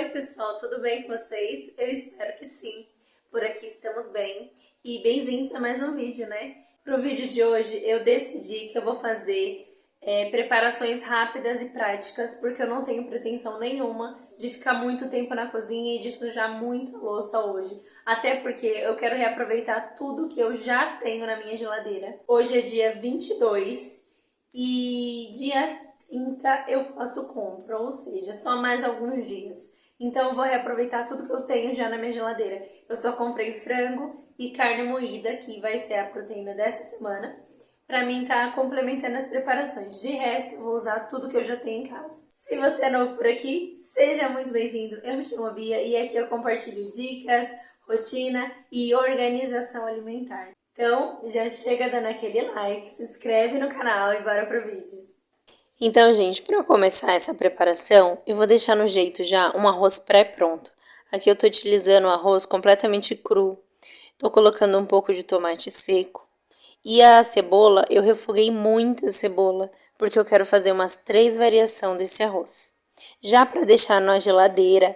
Oi pessoal, tudo bem com vocês? Eu espero que sim. Por aqui estamos bem e bem-vindos a mais um vídeo, né? Pro vídeo de hoje eu decidi que eu vou fazer preparações rápidas e práticas porque eu não tenho pretensão nenhuma de ficar muito tempo na cozinha e de sujar muita louça hoje. Até porque eu quero reaproveitar tudo que eu já tenho na minha geladeira. Hoje é dia 22 e dia 30 eu faço compra, ou seja, só mais alguns dias. Então eu vou reaproveitar tudo que eu tenho já na minha geladeira. Eu só comprei frango e carne moída, que vai ser a proteína dessa semana, pra mim tá complementando as preparações. De resto, eu vou usar tudo que eu já tenho em casa. Se você é novo por aqui, seja muito bem-vindo. Eu me chamo Bia e aqui eu compartilho dicas, rotina e organização alimentar. Então, já chega dando aquele like, se inscreve no canal e bora pro vídeo. Então, gente, para começar essa preparação, eu vou deixar no jeito já um arroz pré-pronto. Aqui eu tô utilizando o arroz completamente cru. Tô colocando um pouco de tomate seco. E a cebola, eu refoguei muita cebola, porque eu quero fazer umas 3 variações desse arroz. Já para deixar na geladeira,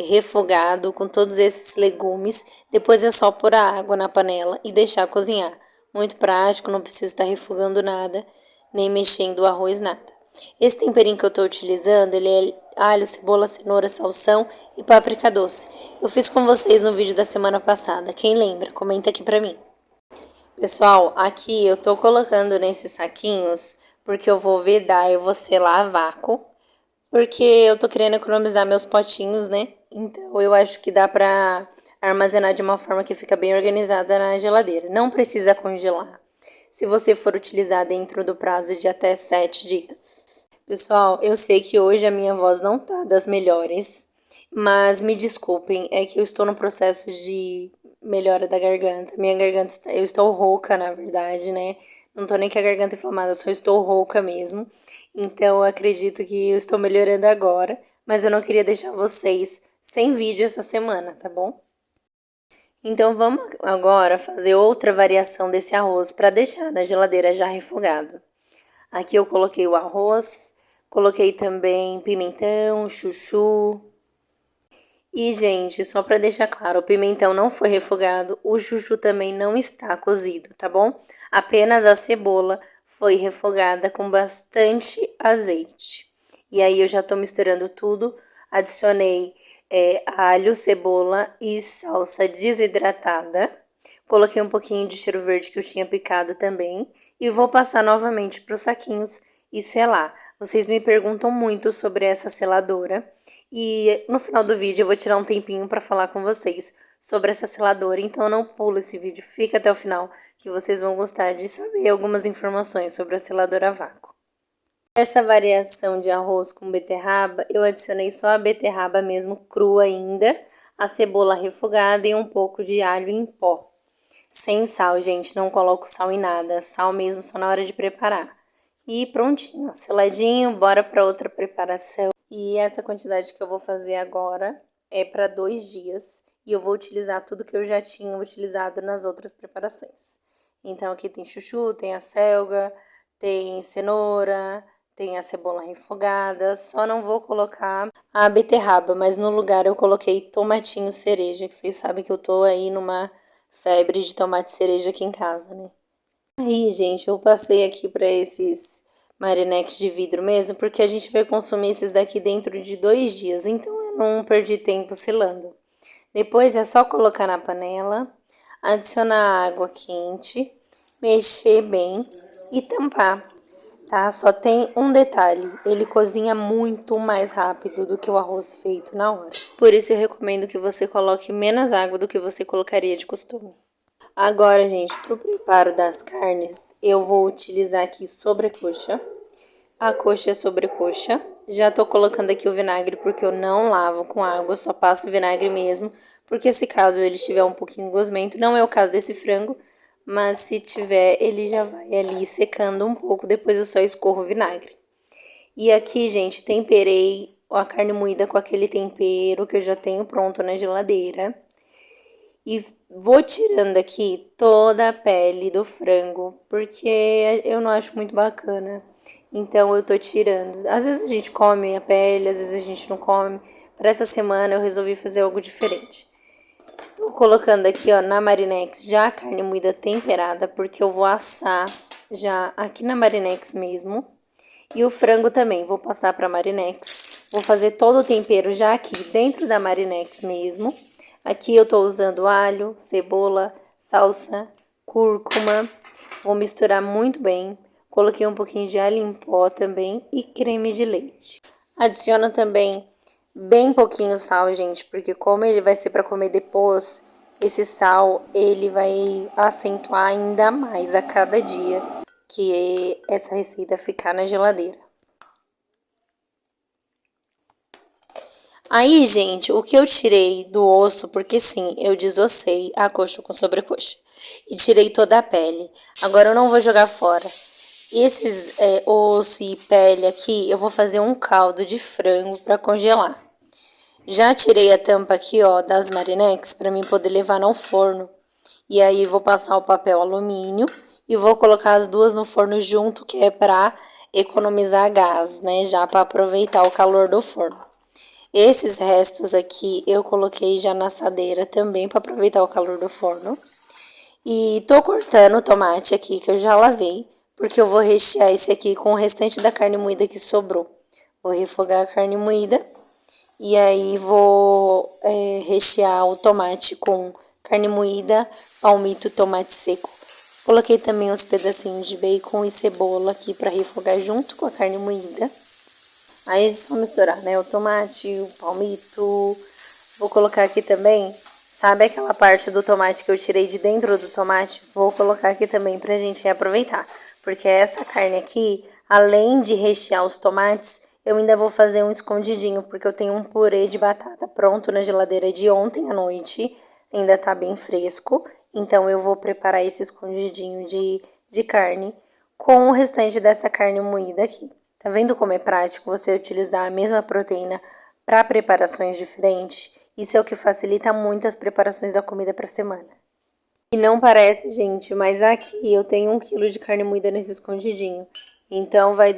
refogado com todos esses legumes, depois é só pôr a água na panela e deixar cozinhar. Muito prático, não precisa estar refogando nada, nem mexendo o arroz, nada. Esse temperinho que eu estou utilizando, ele é alho, cebola, cenoura, salsão e páprica doce. Eu fiz com vocês no vídeo da semana passada. Quem lembra? Comenta aqui pra mim. Pessoal, aqui eu tô colocando nesses saquinhos porque eu vou vedar, eu vou selar a vácuo, porque eu tô querendo economizar meus potinhos, né? Então eu acho que dá pra armazenar de uma forma que fica bem organizada na geladeira. Não precisa congelar, se você for utilizar dentro do prazo de até 7 dias. Pessoal, eu sei que hoje a minha voz não tá das melhores, mas me desculpem, é que eu estou no processo de melhora da garganta. Minha garganta eu estou rouca, na verdade, né? Não tô nem com a garganta inflamada, só estou rouca mesmo. Então eu acredito que eu estou melhorando agora, mas eu não queria deixar vocês sem vídeo essa semana, tá bom? Então vamos agora fazer outra variação desse arroz para deixar na geladeira já refogado. Aqui eu coloquei o arroz, coloquei também pimentão, chuchu. E, gente, só para deixar claro, o pimentão não foi refogado, o chuchu também não está cozido, tá bom? Apenas a cebola foi refogada com bastante azeite. E aí eu já tô misturando tudo, adicionei alho, cebola e salsa desidratada. Coloquei um pouquinho de cheiro verde que eu tinha picado também. E vou passar novamente para os saquinhos e selar. Vocês me perguntam muito sobre essa seladora. E no final do vídeo eu vou tirar um tempinho para falar com vocês sobre essa seladora. Então não pula esse vídeo, fica até o final que vocês vão gostar de saber algumas informações sobre a seladora a vácuo. Essa variação de arroz com beterraba, eu adicionei só a beterraba mesmo crua ainda, a cebola refogada e um pouco de alho em pó. Sem sal, gente, não coloco sal em nada, sal mesmo só na hora de preparar. E prontinho, seladinho, bora para outra preparação. E essa quantidade que eu vou fazer agora é para 2 dias e eu vou utilizar tudo que eu já tinha utilizado nas outras preparações. Então aqui tem chuchu, tem a selga, tem cenoura, tem a cebola refogada, só não vou colocar a beterraba, mas no lugar eu coloquei tomatinho cereja, que vocês sabem que eu tô aí numa febre de tomate cereja aqui em casa, né? Aí, gente, eu passei aqui para esses marinex de vidro mesmo, porque a gente vai consumir esses daqui dentro de 2 dias, então eu não perdi tempo selando. Depois é só colocar na panela, adicionar água quente, mexer bem e tampar, tá? Só tem um detalhe, ele cozinha muito mais rápido do que o arroz feito na hora. Por isso eu recomendo que você coloque menos água do que você colocaria de costume. Agora, gente, para o preparo das carnes, eu vou utilizar aqui sobrecoxa. A coxa é sobrecoxa. Já tô colocando aqui o vinagre porque eu não lavo com água, só passo vinagre mesmo. Porque se caso ele estiver um pouquinho gosmento, não é o caso desse frango, mas se tiver, ele já vai ali secando um pouco, depois eu só escorro o vinagre. E aqui, gente, temperei a carne moída com aquele tempero que eu já tenho pronto na geladeira. E vou tirando aqui toda a pele do frango, porque eu não acho muito bacana. Então eu tô tirando. Às vezes a gente come a pele, às vezes a gente não come, para essa semana eu resolvi fazer algo diferente. Tô colocando aqui, ó, na Marinex já a carne moída temperada, porque eu vou assar já aqui na Marinex mesmo. E o frango também, vou passar pra Marinex. Vou fazer todo o tempero já aqui dentro da Marinex mesmo. Aqui eu tô usando alho, cebola, salsa, cúrcuma. Vou misturar muito bem. Coloquei um pouquinho de alho em pó também e creme de leite. Adiciono também bem pouquinho sal, gente, porque como ele vai ser para comer depois, esse sal ele vai acentuar ainda mais a cada dia que essa receita ficar na geladeira. Aí, gente, o que eu tirei do osso, porque sim, eu desossei a coxa com sobrecoxa e tirei toda a pele. Agora eu não vou jogar fora. Esses osso e pele aqui, eu vou fazer um caldo de frango para congelar. Já tirei a tampa aqui, ó, das Marinex para mim poder levar no forno. E aí vou passar o papel alumínio e vou colocar as duas no forno junto, que é para economizar gás, né? Já para aproveitar o calor do forno. Esses restos aqui eu coloquei já na assadeira também para aproveitar o calor do forno. E tô cortando o tomate aqui que eu já lavei, porque eu vou rechear esse aqui com o restante da carne moída que sobrou. Vou refogar a carne moída e aí vou rechear o tomate com carne moída, palmito, tomate seco. Coloquei também uns pedacinhos de bacon e cebola aqui para refogar junto com a carne moída. Aí é só misturar, né? O tomate, o palmito. Vou colocar aqui também, sabe aquela parte do tomate que eu tirei de dentro do tomate? Vou colocar aqui também pra gente reaproveitar. Porque essa carne aqui, além de rechear os tomates, eu ainda vou fazer um escondidinho, porque eu tenho um purê de batata pronto na geladeira de ontem à noite. Ainda tá bem fresco. Então eu vou preparar esse escondidinho de carne com o restante dessa carne moída aqui. Tá vendo como é prático você utilizar a mesma proteína para preparações diferentes? Isso é o que facilita muito as preparações da comida para semana. E não parece, gente, mas aqui eu tenho 1 quilo de carne moída nesse escondidinho. Então vai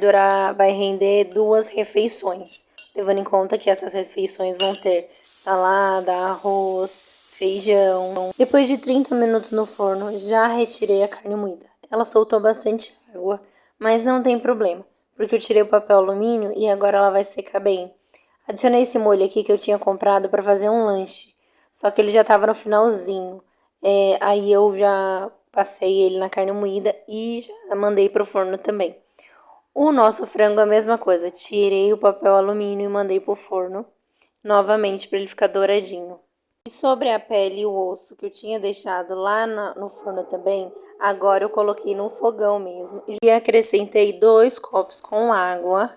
render 2 refeições. Levando em conta que essas refeições vão ter salada, arroz, feijão. Depois de 30 minutos no forno, já retirei a carne moída. Ela soltou bastante água, mas não tem problema, porque eu tirei o papel alumínio e agora ela vai secar bem. Adicionei esse molho aqui que eu tinha comprado para fazer um lanche, só que ele já estava no finalzinho. Aí eu já passei ele na carne moída e já mandei pro forno também. O nosso frango é a mesma coisa, tirei o papel alumínio e mandei pro forno novamente para ele ficar douradinho. E sobre a pele e o osso que eu tinha deixado lá no forno também, agora eu coloquei no fogão mesmo. E acrescentei 2 copos com água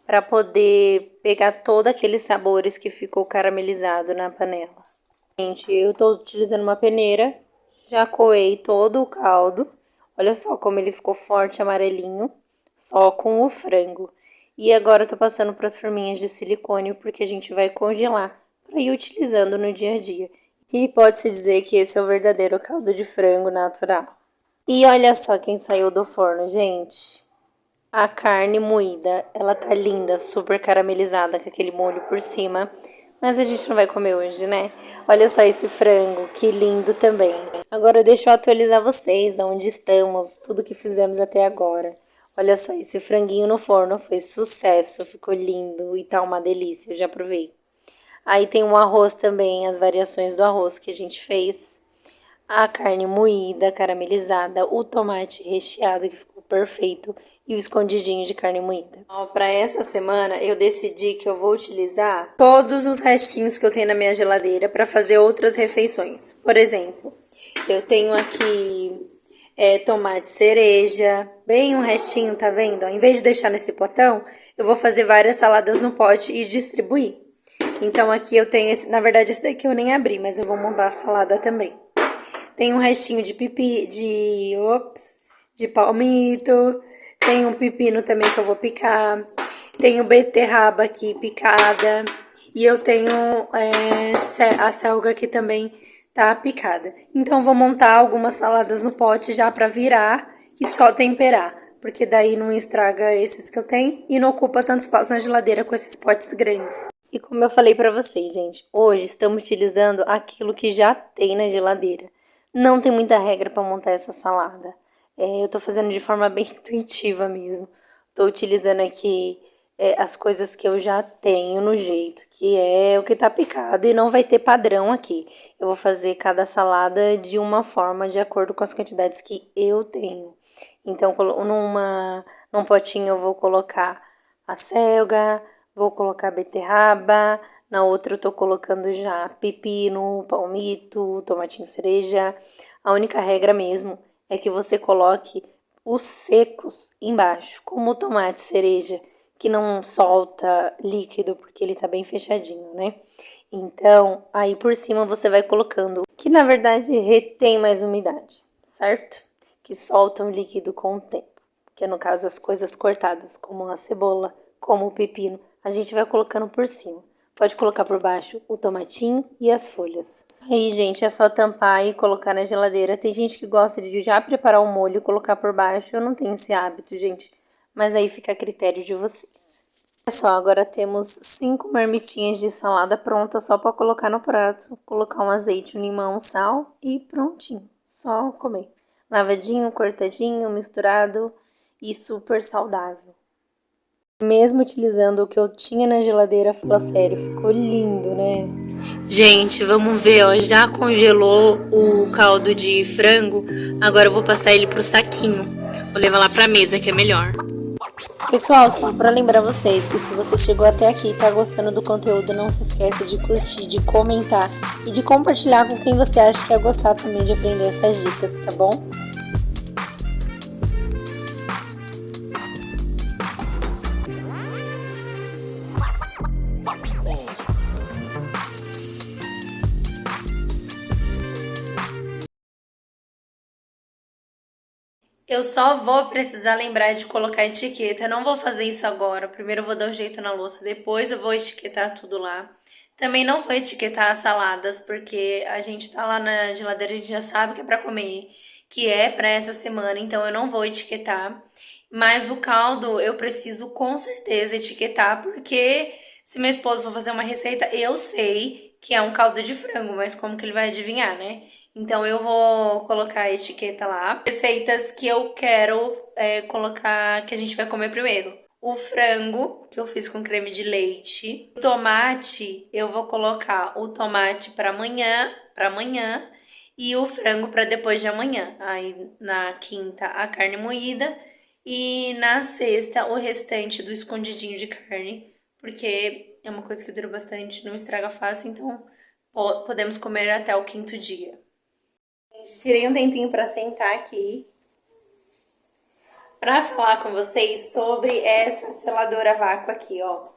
para poder pegar todos aqueles sabores que ficou caramelizado na panela. Gente, eu tô utilizando uma peneira, já coei todo o caldo. Olha só como ele ficou forte, amarelinho, só com o frango. E agora eu tô passando para as forminhas de silicone, porque a gente vai congelar para ir utilizando no dia a dia. E pode-se dizer que esse é o verdadeiro caldo de frango natural. E olha só quem saiu do forno, gente. A carne moída, ela tá linda, super caramelizada com aquele molho por cima. Mas a gente não vai comer hoje, né? Olha só esse frango, que lindo também. Agora deixa eu atualizar vocês onde estamos, tudo que fizemos até agora. Olha só, esse franguinho no forno foi sucesso, ficou lindo e tá uma delícia, eu já provei. Aí tem um arroz também, as variações do arroz que a gente fez. A carne moída, caramelizada, o tomate recheado que ficou perfeito e o escondidinho de carne moída. Para essa semana eu decidi que eu vou utilizar todos os restinhos que eu tenho na minha geladeira para fazer outras refeições. Por exemplo, eu tenho aqui tomate cereja, bem um restinho, tá vendo? Ao invés de deixar nesse potão, eu vou fazer várias saladas no pote e distribuir. Então aqui eu tenho esse, na verdade esse daqui eu nem abri, mas eu vou montar a salada também. Tem um restinho de de palmito. Tem um pepino também que eu vou picar. Tenho beterraba aqui picada. E eu tenho a selga aqui também tá picada. Então vou montar algumas saladas no pote já pra virar e só temperar. Porque daí não estraga esses que eu tenho e não ocupa tanto espaço na geladeira com esses potes grandes. E como eu falei pra vocês, gente, hoje estamos utilizando aquilo que já tem na geladeira. Não tem muita regra para montar essa salada. Eu tô fazendo de forma bem intuitiva mesmo. Tô utilizando aqui as coisas que eu já tenho no jeito, que é o que tá picado e não vai ter padrão aqui. Eu vou fazer cada salada de uma forma de acordo com as quantidades que eu tenho. Então, num potinho eu vou colocar a selga, vou colocar beterraba, na outra eu tô colocando já pepino, palmito, tomatinho cereja. A única regra mesmo é que você coloque os secos embaixo, como o tomate cereja, que não solta líquido porque ele tá bem fechadinho, né? Então, aí por cima você vai colocando, que na verdade retém mais umidade, certo? Que soltam líquido com o tempo, que é no caso as coisas cortadas, como a cebola, como o pepino, a gente vai colocando por cima. Pode colocar por baixo o tomatinho e as folhas. Aí, gente, é só tampar e colocar na geladeira. Tem gente que gosta de já preparar o molho e colocar por baixo. Eu não tenho esse hábito, gente, mas aí fica a critério de vocês. Pessoal, agora temos 5 marmitinhas de salada pronta, só para colocar no prato. Colocar um azeite, um limão, um sal e prontinho. Só comer. Lavadinho, cortadinho, misturado e super saudável. Mesmo utilizando o que eu tinha na geladeira, fala sério, ficou lindo, né? Gente, vamos ver, ó, já congelou o caldo de frango, agora eu vou passar ele pro saquinho. Vou levar lá pra mesa, que é melhor. Pessoal, só para lembrar vocês que se você chegou até aqui e tá gostando do conteúdo, não se esqueça de curtir, de comentar e de compartilhar com quem você acha que ia gostar também de aprender essas dicas, tá bom? Eu só vou precisar lembrar de colocar etiqueta. Eu não vou fazer isso agora. Primeiro eu vou dar um jeito na louça, depois eu vou etiquetar tudo lá. Também não vou etiquetar as saladas, porque a gente tá lá na geladeira e já sabe que é pra comer, que é pra essa semana, então eu não vou etiquetar. Mas o caldo eu preciso com certeza etiquetar, porque se meu esposo for fazer uma receita, eu sei que é um caldo de frango, mas como que ele vai adivinhar, né? Então eu vou colocar a etiqueta lá. Receitas que eu quero colocar, que a gente vai comer primeiro. O frango, que eu fiz com creme de leite. O tomate, eu vou colocar o tomate para amanhã e o frango para depois de amanhã. Aí na quinta a carne moída e na sexta o restante do escondidinho de carne, porque é uma coisa que dura bastante, não estraga fácil, então podemos comer até o quinto dia. Tirei um tempinho para sentar aqui para falar com vocês sobre essa seladora a vácuo aqui, ó.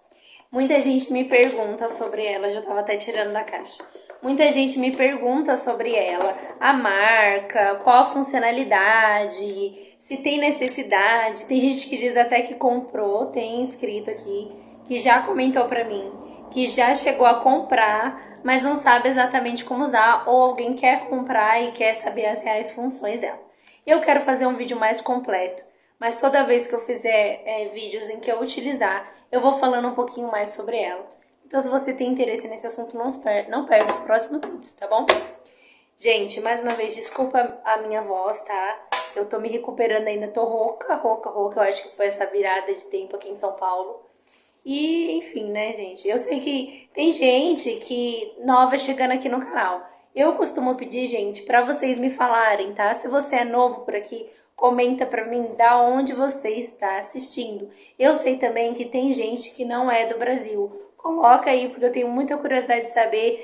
Muita gente me pergunta sobre ela, já tava até tirando da caixa. Muita gente me pergunta sobre ela, a marca, qual a funcionalidade, se tem necessidade. Tem gente que diz até que comprou, tem escrito aqui, que já comentou pra mim, que já chegou a comprar, mas não sabe exatamente como usar, ou alguém quer comprar e quer saber as reais funções dela. Eu quero fazer um vídeo mais completo, mas toda vez que eu fizer vídeos em que eu utilizar, eu vou falando um pouquinho mais sobre ela. Então, se você tem interesse nesse assunto, não perde os próximos vídeos, tá bom? Gente, mais uma vez, desculpa a minha voz, tá? Eu tô me recuperando ainda, tô rouca. Eu acho que foi essa virada de tempo aqui em São Paulo. E, enfim, né, gente? Eu sei que tem gente que nova chegando aqui no canal. Eu costumo pedir, gente, pra vocês me falarem, tá? Se você é novo por aqui, comenta pra mim da onde você está assistindo. Eu sei também que tem gente que não é do Brasil. Coloca aí, porque eu tenho muita curiosidade de saber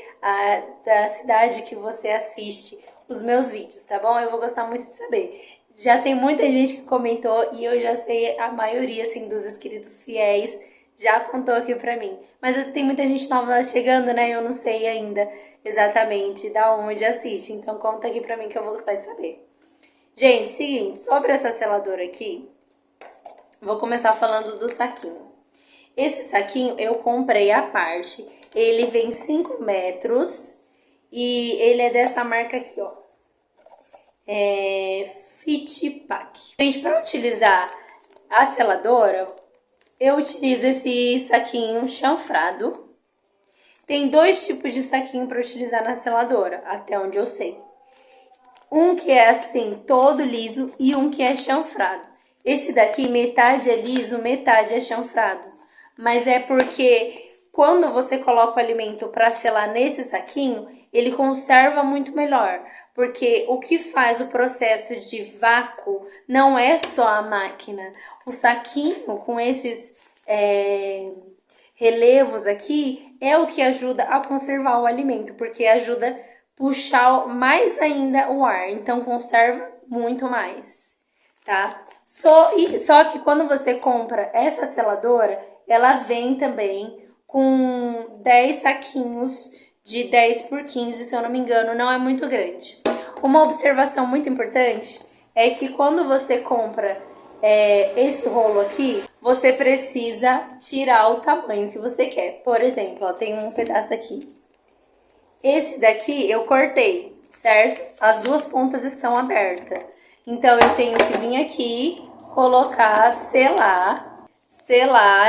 da cidade que você assiste os meus vídeos, tá bom? Eu vou gostar muito de saber. Já tem muita gente que comentou e eu já sei a maioria, assim, dos inscritos fiéis já contou aqui pra mim. Mas tem muita gente nova chegando, né? Eu não sei ainda exatamente da onde assiste. Então conta aqui pra mim que eu vou gostar de saber. Gente, seguinte, sobre essa seladora aqui, vou começar falando do saquinho. Esse saquinho eu comprei à parte. Ele vem 5 metros e ele é dessa marca aqui, ó. É Fitpack. Gente, para utilizar a seladora, eu utilizo esse saquinho chanfrado. Tem dois tipos de saquinho para utilizar na seladora, até onde eu sei. Um que é assim, todo liso, e um que é chanfrado. Esse daqui, metade é liso, metade é chanfrado. Mas é porque quando você coloca o alimento para selar nesse saquinho, ele conserva muito melhor. Porque o que faz o processo de vácuo não é só a máquina. O saquinho com esses relevos aqui é o que ajuda a conservar o alimento, porque ajuda a puxar mais ainda o ar, então conserva muito mais, tá? Só que quando você compra essa seladora, ela vem também com 10 saquinhos de 10 por 15, se eu não me engano, não é muito grande. Uma observação muito importante é que quando você compra esse rolo aqui, você precisa tirar o tamanho que você quer. Por exemplo, ó, tem um pedaço aqui. Esse daqui eu cortei, certo? As duas pontas estão abertas. Então, eu tenho que vir aqui, colocar, selar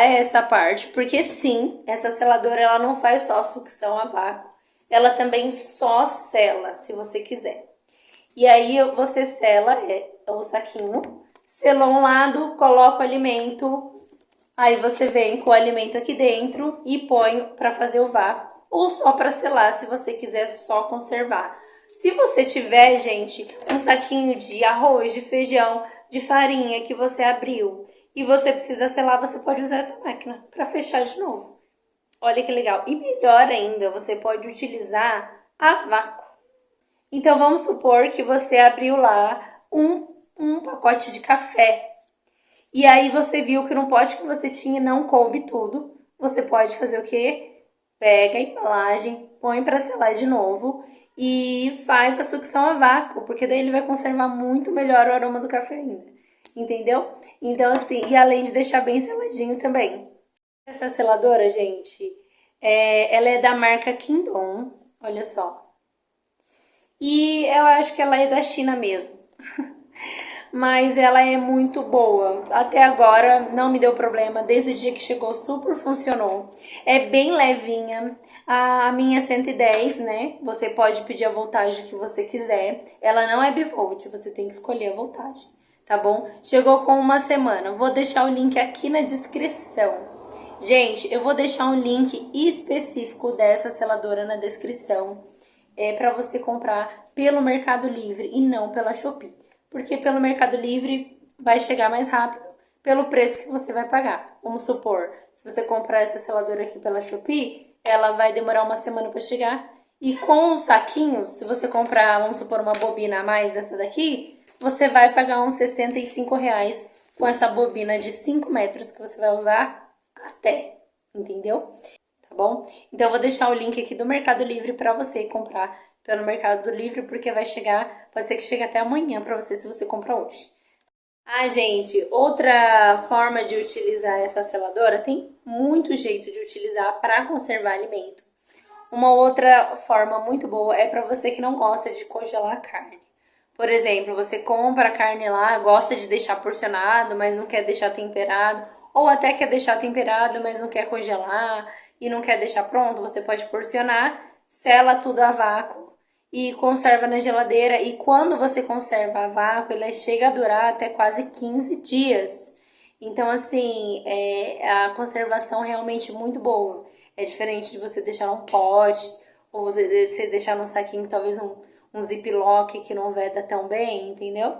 essa parte, porque sim, essa seladora ela não faz só sucção a vácuo, ela também só sela, se você quiser. E aí você sela o saquinho, selou um lado, coloca o alimento, aí você vem com o alimento aqui dentro e põe para fazer o vácuo, ou só para selar, se você quiser só conservar. Se você tiver, gente, um saquinho de arroz, de feijão, de farinha que você abriu e você precisa selar, você pode usar essa máquina para fechar de novo. Olha que legal. E melhor ainda, você pode utilizar a vácuo. Então, vamos supor que você abriu lá um pacote de café. E aí você viu que no pote que você tinha não coube tudo. Você pode fazer o quê? Pega a embalagem, põe para selar de novo e faz a sucção a vácuo, porque daí ele vai conservar muito melhor o aroma do café ainda. Entendeu? Então, assim, e além de deixar bem seladinho também. Essa seladora, gente, ela é da marca Quindon, olha só. E eu acho que ela é da China mesmo. Mas ela é muito boa. Até agora não me deu problema. Desde o dia que chegou, super funcionou. É bem levinha. A minha 110, né? Você pode pedir a voltagem que você quiser. Ela não é bivolt, você tem que escolher a voltagem, tá bom? Chegou com uma semana. Vou deixar o link aqui na descrição. Gente, eu vou deixar um link específico dessa seladora na descrição. Para você comprar pelo Mercado Livre e não pela Shopee. Porque pelo Mercado Livre vai chegar mais rápido pelo preço que você vai pagar. Vamos supor, se você comprar essa seladora aqui pela Shopee, ela vai demorar uma semana para chegar. E com os saquinhos, se você comprar, vamos supor, uma bobina a mais dessa daqui, você vai pagar uns R$ 65 com essa bobina de 5 metros que você vai usar até, entendeu? Tá bom? Então eu vou deixar o link aqui do Mercado Livre para você comprar pelo Mercado Livre, porque vai chegar, pode ser que chegue até amanhã para você se você comprar hoje. Ah, gente, outra forma de utilizar essa seladora, tem muito jeito de utilizar para conservar alimento. Uma outra forma muito boa é para você que não gosta de congelar carne. Por exemplo, você compra a carne lá, gosta de deixar porcionado, mas não quer deixar temperado, ou até quer deixar temperado, mas não quer congelar e não quer deixar pronto, você pode porcionar, sela tudo a vácuo e conserva na geladeira. E quando você conserva a vácuo, ela chega a durar até quase 15 dias. Então, assim, a conservação é realmente muito boa. É diferente de você deixar num pote, ou de você deixar num saquinho, talvez um ziplock que não veda tão bem, entendeu?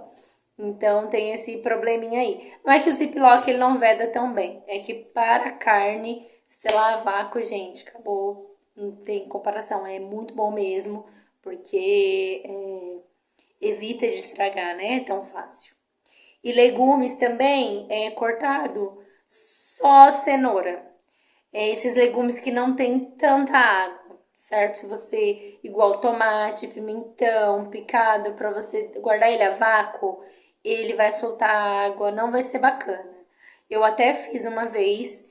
Então tem esse probleminha aí. Não é que o ziplock ele não veda tão bem, é que para carne, selar a vácuo, gente, acabou. Não tem comparação, é muito bom mesmo, porque evita de estragar, né? É tão fácil. E legumes também, cortado, só cenoura. Esses legumes que não tem tanta água, certo? Se você, igual tomate, pimentão, picado, para você guardar ele a vácuo, ele vai soltar água, não vai ser bacana. Eu até fiz uma vez,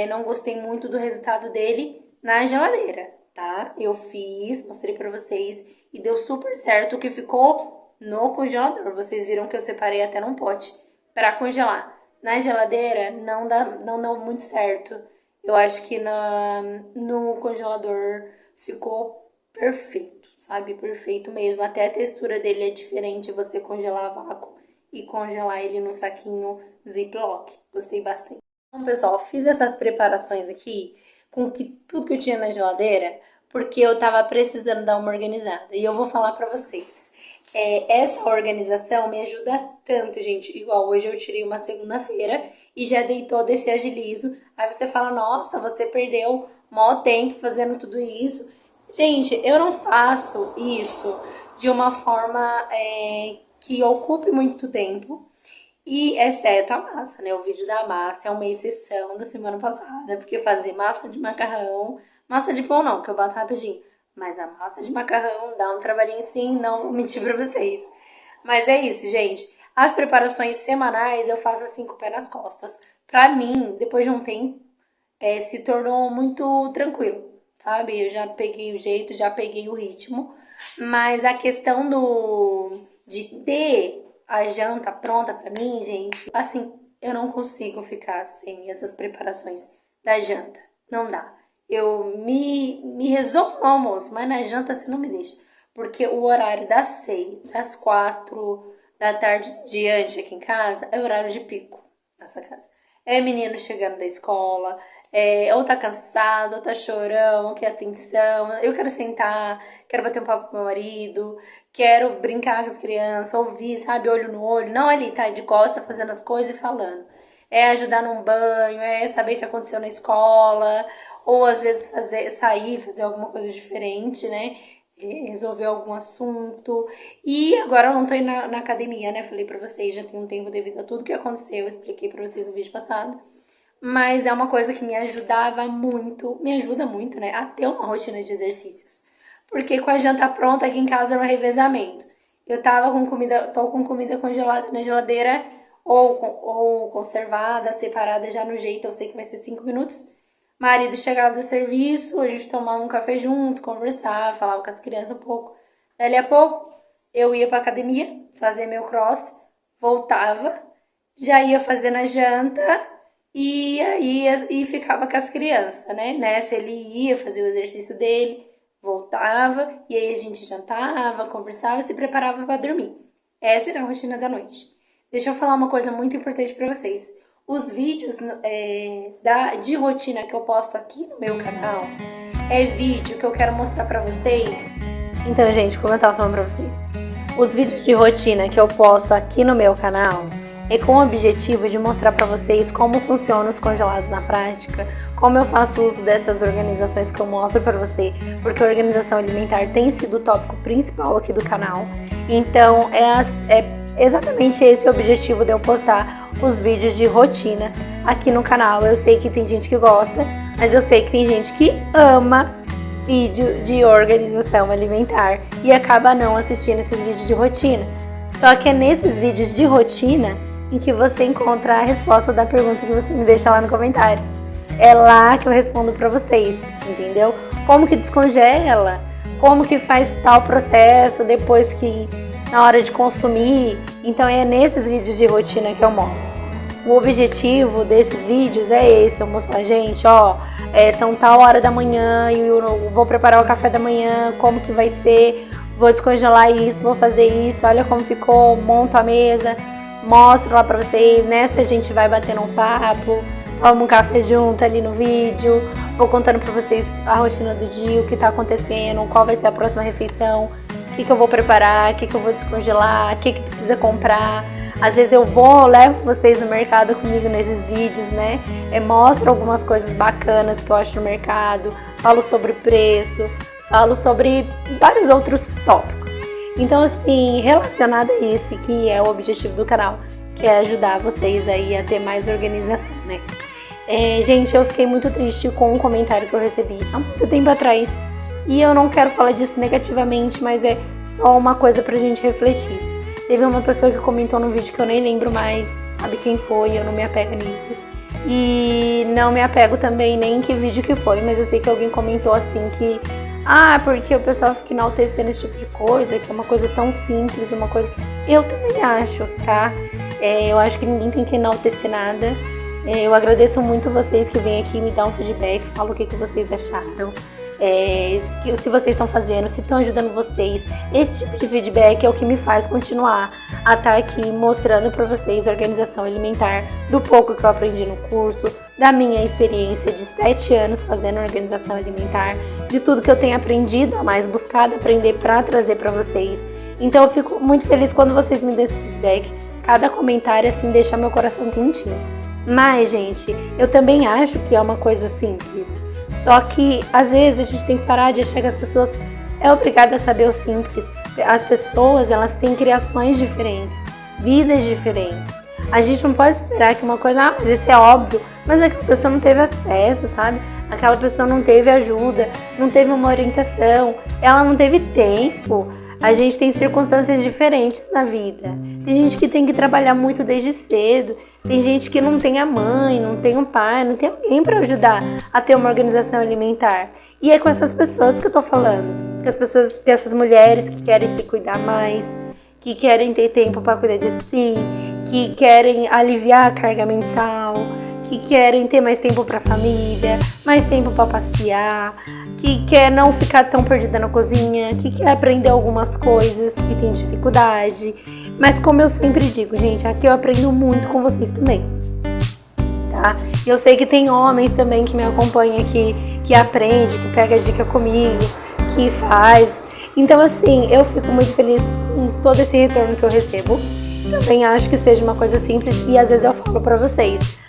não gostei muito do resultado dele na geladeira, tá? Eu fiz, mostrei pra vocês e deu super certo o que ficou no congelador. Vocês viram que eu separei até num pote pra congelar. Na geladeira não dá muito certo. Eu acho que no congelador ficou perfeito, sabe? Perfeito mesmo. Até a textura dele é diferente você congelar a vácuo e congelar ele no saquinho Ziploc. Gostei bastante. Então, pessoal, fiz essas preparações aqui com tudo que eu tinha na geladeira, porque eu tava precisando dar uma organizada. E eu vou falar pra vocês. Essa organização me ajuda tanto, gente. Igual hoje eu tirei uma segunda-feira e já dei todo esse agilizo. Aí você fala, nossa, você perdeu maior tempo fazendo tudo isso. Gente, eu não faço isso de uma forma que ocupe muito tempo. E exceto a massa, né? O vídeo da massa é uma exceção da semana passada, porque fazer massa de macarrão, massa de pão não, que eu bato rapidinho. Mas a massa de macarrão dá um trabalhinho sim, não vou mentir pra vocês. Mas é isso, gente. As preparações semanais eu faço assim com o pé nas costas. Pra mim, depois de um tempo, se tornou muito tranquilo, sabe? Eu já peguei o jeito, já peguei o ritmo. Mas a questão de ter a janta pronta pra mim, gente, assim, eu não consigo ficar sem essas preparações da janta. Não dá. Eu me resolvo no almoço, mas na janta assim não me deixa. Porque o horário das 6, das 4 da tarde diante aqui em casa é horário de pico nessa casa. É menino chegando da escola, ou tá cansado, ou tá chorão, ou quer atenção. Eu quero sentar, quero bater um papo com meu marido, quero brincar com as crianças, ouvir, sabe, olho no olho. Não ali, tá de costa fazendo as coisas e falando. É ajudar num banho, é saber o que aconteceu na escola, ou às vezes sair, fazer alguma coisa diferente, né? Resolver algum assunto. E agora eu não tô indo na academia, né? Falei pra vocês, já tem um tempo devido a tudo que aconteceu, eu expliquei pra vocês no vídeo passado. Mas é uma coisa que me ajudava muito, me ajuda muito, né? A ter uma rotina de exercícios. Porque com a janta pronta aqui em casa no revezamento. Eu tô com comida congelada na geladeira ou conservada, separada já no jeito, eu sei que vai ser 5 minutos. Marido chegava do serviço, a gente tomava um café junto, conversava, falava com as crianças um pouco. Dali a pouco, eu ia pra academia, fazer meu cross, voltava, já ia fazendo a janta e ficava com as crianças, né? Nessa ele ia fazer o exercício dele, voltava, e aí a gente jantava, conversava e se preparava para dormir. Essa era a rotina da noite. Deixa eu falar uma coisa muito importante para vocês. Os vídeos de rotina que eu posto aqui no meu canal é vídeo que eu quero mostrar pra vocês. Então, gente, como eu tava falando pra vocês, os vídeos de rotina que eu posto aqui no meu canal é com o objetivo de mostrar pra vocês como funcionam os congelados na prática, como eu faço uso dessas organizações que eu mostro pra você, porque a organização alimentar tem sido o tópico principal aqui do canal. Então, é exatamente esse o objetivo de eu postar os vídeos de rotina aqui no canal. Eu sei que tem gente que gosta, mas eu sei que tem gente que ama vídeo de organização alimentar e acaba não assistindo esses vídeos de rotina. Só que é nesses vídeos de rotina em que você encontra a resposta da pergunta que você me deixa lá no comentário. É lá que eu respondo pra vocês, entendeu? Como que descongela, como que faz tal processo depois que na hora de consumir. Então é nesses vídeos de rotina que eu mostro. O objetivo desses vídeos é esse, eu mostrar, gente, ó, são tal hora da manhã e eu vou preparar o café da manhã, como que vai ser, vou descongelar isso, vou fazer isso, olha como ficou, monto a mesa, mostro lá pra vocês, nessa a gente vai batendo um papo, toma um café junto ali no vídeo, vou contando pra vocês a rotina do dia, o que tá acontecendo, qual vai ser a próxima refeição, o que eu vou preparar, o que eu vou descongelar, o que precisa comprar. Às vezes eu levo vocês no mercado comigo nesses vídeos, né? Mostro algumas coisas bacanas que eu acho no mercado, falo sobre preço, falo sobre vários outros tópicos. Então, assim, relacionado a esse que é o objetivo do canal, que é ajudar vocês aí a ter mais organização, né? Gente, eu fiquei muito triste com um comentário que eu recebi há muito tempo atrás. E eu não quero falar disso negativamente, mas é só uma coisa pra gente refletir. Teve uma pessoa que comentou no vídeo que eu nem lembro mais, sabe quem foi, eu não me apego nisso. E não me apego também nem em que vídeo que foi, mas eu sei que alguém comentou assim que porque o pessoal fica enaltecendo esse tipo de coisa, que é uma coisa tão simples, uma coisa... Eu também acho, tá? Eu acho que ninguém tem que enaltecer nada. Eu agradeço muito vocês que vêm aqui me dar um feedback, falam o que vocês acharam, se vocês estão fazendo, se estão ajudando vocês. Esse tipo de feedback é o que me faz continuar a estar aqui mostrando para vocês a organização alimentar, do pouco que eu aprendi no curso, da minha experiência de 7 anos fazendo organização alimentar, de tudo que eu tenho aprendido, a mais buscado aprender para trazer para vocês. Então eu fico muito feliz quando vocês me dão esse feedback. Cada comentário assim deixa meu coração quentinho. Mas, gente, eu também acho que é uma coisa simples. Só que, às vezes, a gente tem que parar de achar que as pessoas é obrigada a saber o simples. As pessoas, elas têm criações diferentes, vidas diferentes. A gente não pode esperar que uma coisa, mas isso é óbvio, mas aquela pessoa não teve acesso, sabe? Aquela pessoa não teve ajuda, não teve uma orientação, ela não teve tempo. A gente tem circunstâncias diferentes na vida. Tem gente que tem que trabalhar muito desde cedo. Tem gente que não tem a mãe, não tem o pai, não tem alguém para ajudar a ter uma organização alimentar. E é com essas pessoas que eu tô falando. Que essas mulheres que querem se cuidar mais, que querem ter tempo para cuidar de si, que querem aliviar a carga mental, que querem ter mais tempo para a família, mais tempo para passear, que quer não ficar tão perdida na cozinha, que quer aprender algumas coisas, que tem dificuldade. Mas como eu sempre digo, gente, aqui eu aprendo muito com vocês também, tá? E eu sei que tem homens também que me acompanham aqui, que aprende, que pega dica comigo, que faz. Então, assim, eu fico muito feliz com todo esse retorno que eu recebo. Também acho que seja uma coisa simples e às vezes eu falo pra vocês: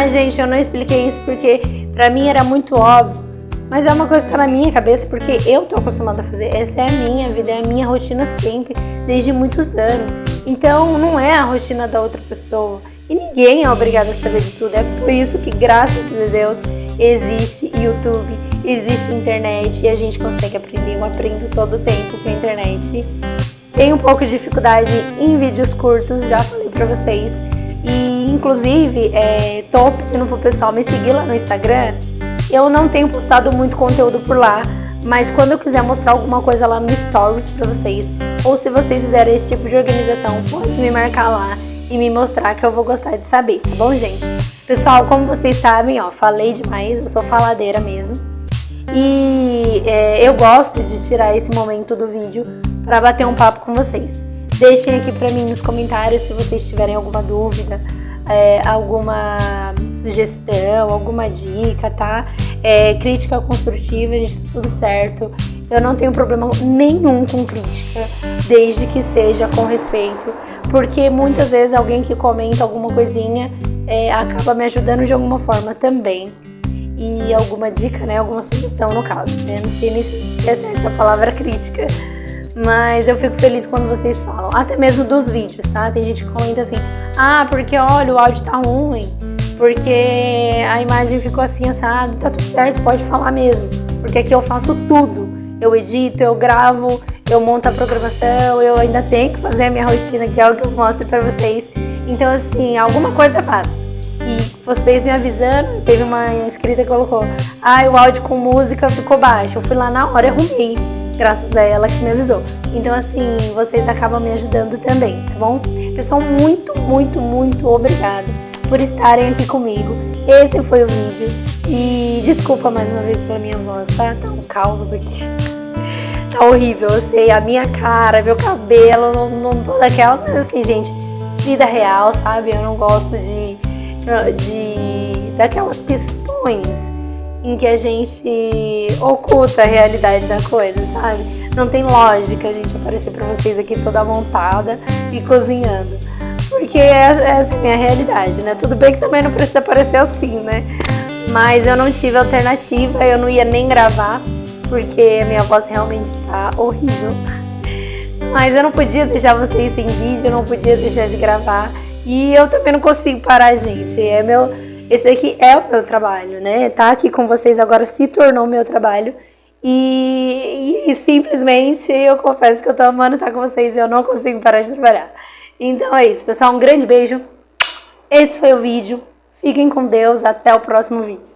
gente, eu não expliquei isso porque pra mim era muito óbvio. Mas é uma coisa que tá na minha cabeça porque eu tô acostumada a fazer. Essa é a minha vida, é a minha rotina sempre, desde muitos anos. Então não é a rotina da outra pessoa. E ninguém é obrigado a saber de tudo. É por isso que, graças a Deus, existe YouTube, existe internet e a gente consegue aprender. Eu aprendo todo o tempo com a internet. Tenho um pouco de dificuldade em vídeos curtos, já falei pra vocês. E inclusive, tô pedindo pro pessoal me seguir lá no Instagram. Eu não tenho postado muito conteúdo por lá, mas quando eu quiser mostrar alguma coisa lá no Stories pra vocês, ou se vocês fizerem esse tipo de organização, pode me marcar lá e me mostrar, que eu vou gostar de saber, tá bom, gente? Pessoal, como vocês sabem, falei demais, eu sou faladeira mesmo. E eu gosto de tirar esse momento do vídeo pra bater um papo com vocês. Deixem aqui pra mim nos comentários se vocês tiverem alguma dúvida, alguma sugestão, alguma dica, tá? Crítica construtiva, a gente tá tudo certo. Eu não tenho problema nenhum com crítica, desde que seja com respeito, porque muitas vezes alguém que comenta alguma coisinha acaba me ajudando de alguma forma também. E alguma dica, né? Alguma sugestão no caso, né? Não sei nem se é essa palavra crítica. Mas eu fico feliz quando vocês falam, até mesmo dos vídeos, tá? Tem gente que comenta assim: porque olha, o áudio tá ruim, porque a imagem ficou assim, assado. Tá tudo certo, pode falar mesmo, porque aqui eu faço tudo. Eu edito, eu gravo, eu monto a programação, eu ainda tenho que fazer a minha rotina, que é o que eu mostro pra vocês. Então, assim, alguma coisa passa. E vocês me avisando, teve uma inscrita que colocou: o áudio com música ficou baixo. Eu fui lá na hora e arrumei, graças a ela que me avisou. Então, assim, vocês acabam me ajudando também, tá bom? Pessoal, muito, muito, muito obrigada por estarem aqui comigo. Esse foi o vídeo. E desculpa mais uma vez pela minha voz, tá? Tá um caos aqui. Tá horrível, eu sei. A minha cara, meu cabelo, não tô daquelas, mas assim, gente, vida real, sabe? Eu não gosto daquelas questões em que a gente oculta a realidade da coisa, sabe? Não tem lógica a gente aparecer pra vocês aqui toda montada e cozinhando, porque essa é a minha realidade, né? Tudo bem que também não precisa aparecer assim, né? Mas eu não tive alternativa, eu não ia nem gravar, porque a minha voz realmente tá horrível. Mas eu não podia deixar vocês sem vídeo, eu não podia deixar de gravar. E eu também não consigo parar, gente. Esse aqui é o meu trabalho, né? Tá aqui com vocês agora se tornou meu trabalho. E simplesmente eu confesso que eu tô amando estar com vocês e eu não consigo parar de trabalhar. Então é isso, pessoal. Um grande beijo. Esse foi o vídeo. Fiquem com Deus. Até o próximo vídeo.